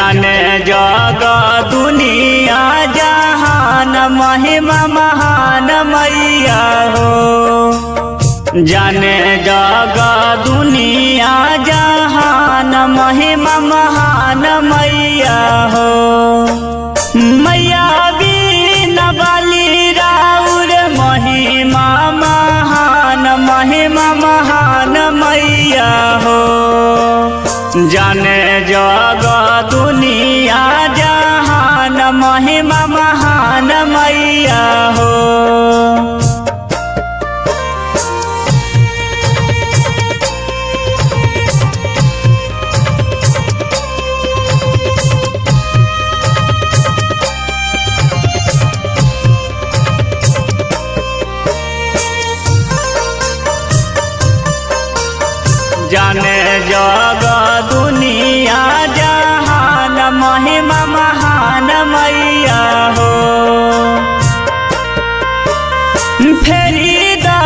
जाने जग दुनिया जहान महिमा महान मैया हो। जाने जग दुनिया जहान महिमा महान मैया हो। मैया बिना बाली राउर महिमा महान मैया हो। जाने जग दुनिया जहान महिमा महान मैया हो। जाने जग दुनिया जहान महिमा महान मैया हो। फेरी दा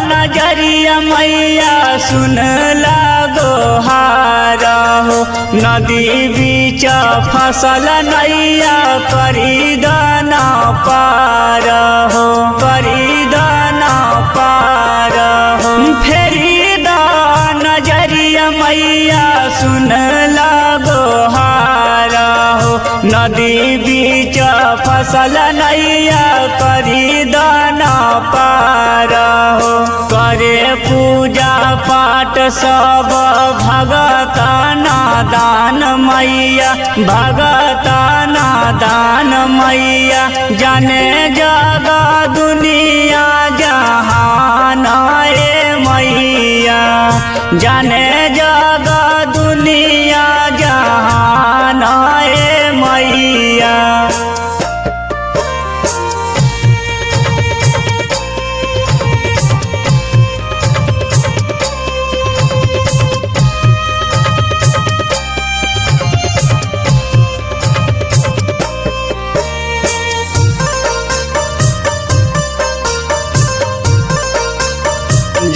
नजरिया मैया सुन लागो हार हो। नदी बीच फसल नैया करी दाना पार हो, करी दाना पार हो। फेरी नजरिया मैया सुन लागो हार हो। नदी बीच फसल नैया करी दाना पार हो। करे पूजा पाठ सब भगता नादान मैया, भगता नादान मैया। जाने जग दुनिया जहान मैया, जाने जग दुनिया जहान मैया।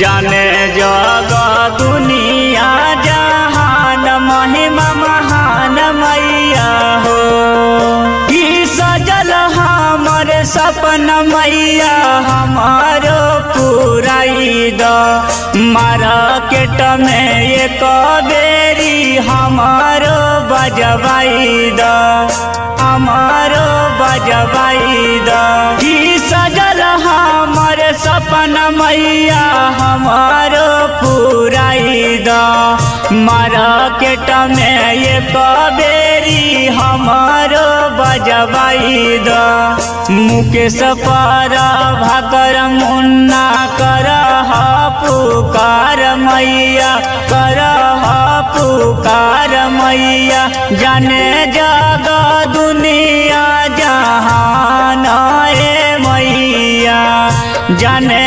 जाने जग दुनिया जहान महिमा महान मैया हो। की सजल हमर सपना मैया हमारो पुराई द। मार्केट में एक बेरी हमारो बजवाई द, हमारो बजवाई द। की सजल हमर सपना मैया हमारो पुराई द। मार्केट में एक बेरी हमारो बजवाई द। मुकेश पर भाकर मुन्ना कर पुकार मैया, कर पुकार मैया। जाने जग दुनिया जहान मैया, जाने